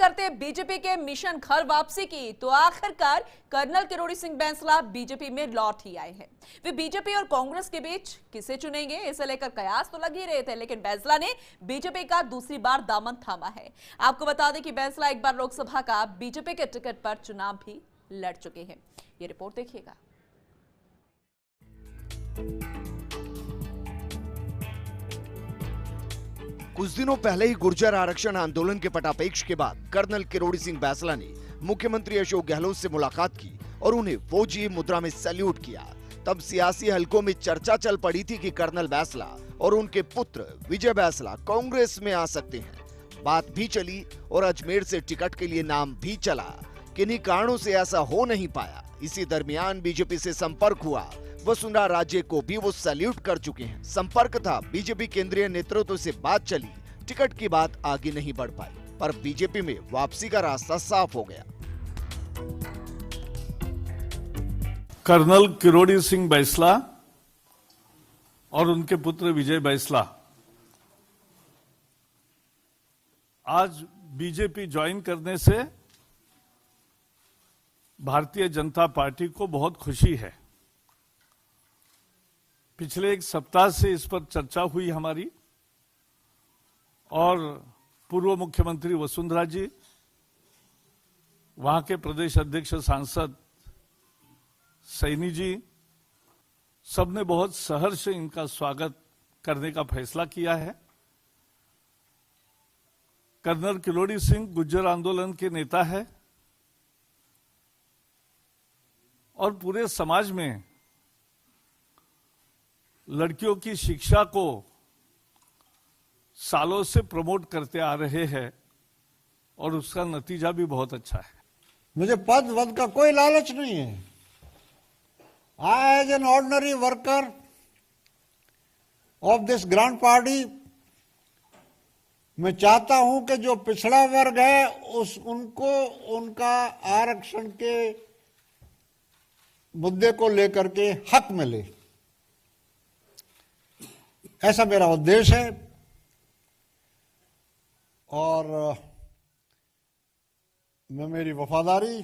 करते हैं बीजेपी के मिशन घर वापसी की, तो आखिरकार कर्नल किरोड़ी सिंह बैंसला बीजेपी में लौट ही आए हैं। वे बीजेपी और कांग्रेस के बीच किसे चुनेंगे, इसे लेकर कयास तो लग ही रहे थे, लेकिन बैंसला ने बीजेपी का दूसरी बार दामन थामा है। आपको बता दें कि बैंसला एक बार लोकसभा का बीजेपी के टिकट पर चुनाव भी लड़ चुके हैं। ये रिपोर्ट देखिएगा। कुछ दिनों पहले ही गुर्जर आरक्षण आंदोलन के पटापेक्ष के बाद कर्नल किरोड़ी सिंह बैंसला ने मुख्यमंत्री अशोक गहलोत से मुलाकात की और उन्हें फौजी मुद्रा में सैल्यूट किया। तब सियासी हलकों में चर्चा चल पड़ी थी कि कर्नल बैंसला और उनके पुत्र विजय बैंसला कांग्रेस में आ सकते हैं। बात भी चली और अजमेर से टिकट के लिए नाम भी चला। किन्हीं कारणों से ऐसा हो नहीं पाया। इसी दरमियान बीजेपी से संपर्क हुआ। वसुंधरा राजे को भी वो सैल्यूट कर चुके हैं। संपर्क था, बीजेपी केंद्रीय नेतृत्व से बात चली, टिकट की बात आगे नहीं बढ़ पाई, पर बीजेपी में वापसी का रास्ता साफ हो गया। कर्नल किरोड़ी सिंह बैंसला और उनके पुत्र विजय बैंसला आज बीजेपी ज्वाइन करने से भारतीय जनता पार्टी को बहुत खुशी है। पिछले एक सप्ताह से इस पर चर्चा हुई हमारी, और पूर्व मुख्यमंत्री वसुंधरा जी, वहां के प्रदेश अध्यक्ष सांसद सैनी जी, सबने बहुत सहर्ष इनका स्वागत करने का फैसला किया है। कर्नल किरोड़ी सिंह गुर्जर आंदोलन के नेता है और पूरे समाज में लड़कियों की शिक्षा को सालों से प्रमोट करते आ रहे हैं और उसका नतीजा भी बहुत अच्छा है। मुझे पद वद का कोई लालच नहीं है। I as an ordinary worker of this grand party, मैं चाहता हूं कि जो पिछड़ा वर्ग है उनको उनका आरक्षण के मुद्दे को लेकर के हक मिले, ऐसा मेरा उद्देश्य है। और मैं मेरी वफादारी,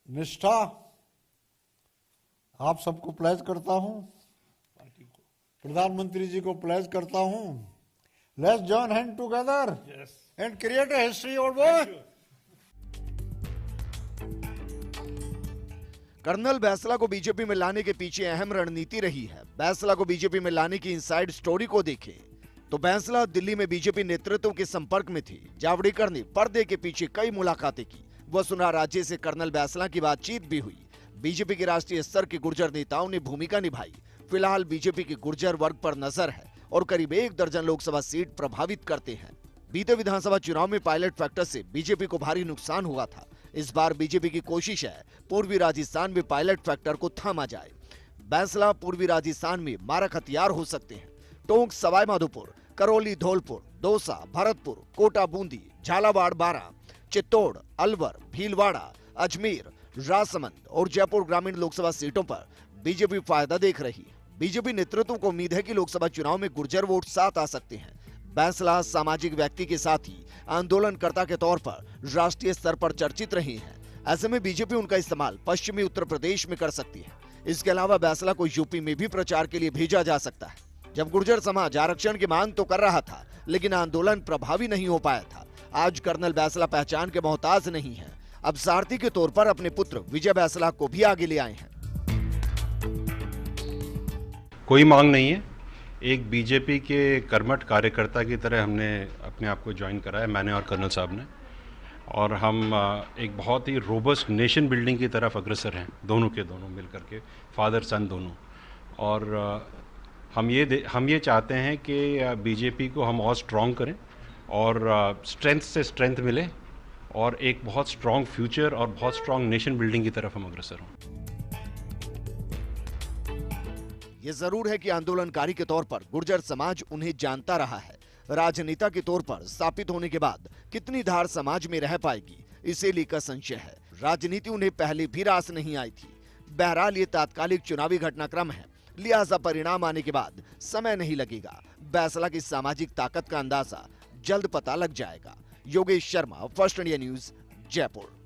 निष्ठा आप सबको प्लेज करता हूं, प्रधानमंत्री जी को प्लेज करता हूं। Let's join hand together and create a history old boy. Colonel Bainsla को बीजेपी में लाने के पीछे अहम रणनीति रही है। बैंसला को बीजेपी में लाने की इनसाइड स्टोरी को देखें तो बैंसला दिल्ली में बीजेपी नेतृत्व के संपर्क में थे। जावड़ेकर ने पर्दे के पीछे कई मुलाकातें की। वसुंधरा राजे से कर्नल बैंसला की बातचीत भी हुई। बीजेपी के राष्ट्रीय स्तर के गुर्जर नेताओं ने भूमिका निभाई। फिलहाल बीजेपी के गुर्जर वर्ग पर नजर है और करीब 1 दर्जन लोकसभा सीट प्रभावित करते हैं। बीते विधानसभा चुनाव में पायलट फैक्टर से बीजेपी को भारी नुकसान हुआ था। इस बार बीजेपी की कोशिश है पूर्वी राजस्थान में पायलट फैक्टर को थामा जाए। बैंसला पूर्वी राजस्थान में मारक हथियार हो सकते हैं। टोंक, सवाई माधोपुर, करौली, धौलपुर, दौसा, भरतपुर, कोटा, बूंदी, झालावाड़, बारां, चित्तौड़, अलवर, भीलवाड़ा, अजमेर, राजसमंद और जयपुर ग्रामीण लोकसभा सीटों पर बीजेपी फायदा देख रही है। बीजेपी नेतृत्व को उम्मीद है कि लोकसभा चुनाव में गुर्जर वोट साथ आ सकते हैं। बैंसला सामाजिक व्यक्ति के साथ ही आंदोलनकर्ता के तौर पर राष्ट्रीय स्तर पर चर्चित रहे हैं। ऐसे में बीजेपी उनका इस्तेमाल पश्चिमी उत्तर प्रदेश में कर सकती है। इसके अलावा बैंसला को यूपी में भी प्रचार के लिए भेजा जा सकता है। जब गुर्जर समाज आरक्षण की मांग तो कर रहा था, लेकिन आंदोलन प्रभावी नहीं हो पाया था। आज कर्नल बैंसला पहचान के मोहताज नहीं है। अब सारथी के तौर पर अपने पुत्र विजय बैंसला को भी आगे ले आए हैं। कोई मांग नहीं है। एक बीजेपी के कर्मठ कार्यकर्ता की तरह हमने अपने आप को ज्वाइन करा है, मैंने और कर्नल साहब ने, और हम एक बहुत ही रोबस्ट नेशन बिल्डिंग की तरफ अग्रसर हैं, दोनों के दोनों मिलकर के, फादर सन दोनों। और हम ये चाहते हैं कि बीजेपी को हम और स्ट्रॉन्ग करें और स्ट्रेंथ से स्ट्रेंथ मिले और एक बहुत स्ट्रॉन्ग फ्यूचर और बहुत स्ट्रॉन्ग नेशन बिल्डिंग की तरफ हम अग्रसर हों। ये जरूर है कि आंदोलनकारी के तौर पर गुर्जर समाज उन्हें जानता रहा है। राजनेता के तौर पर स्थापित होने के बाद कितनी धार समाज में रह पाएगी, इसे लेकर संशय है। राजनीति उन्हें पहले भी रास नहीं आई थी। बहरहाल ये तात्कालिक चुनावी घटनाक्रम है, लिहाजा परिणाम आने के बाद समय नहीं लगेगा। बैंसला की सामाजिक ताकत का अंदाजा जल्द पता लग जाएगा। Yogesh Sharma, first India news, Jaipur.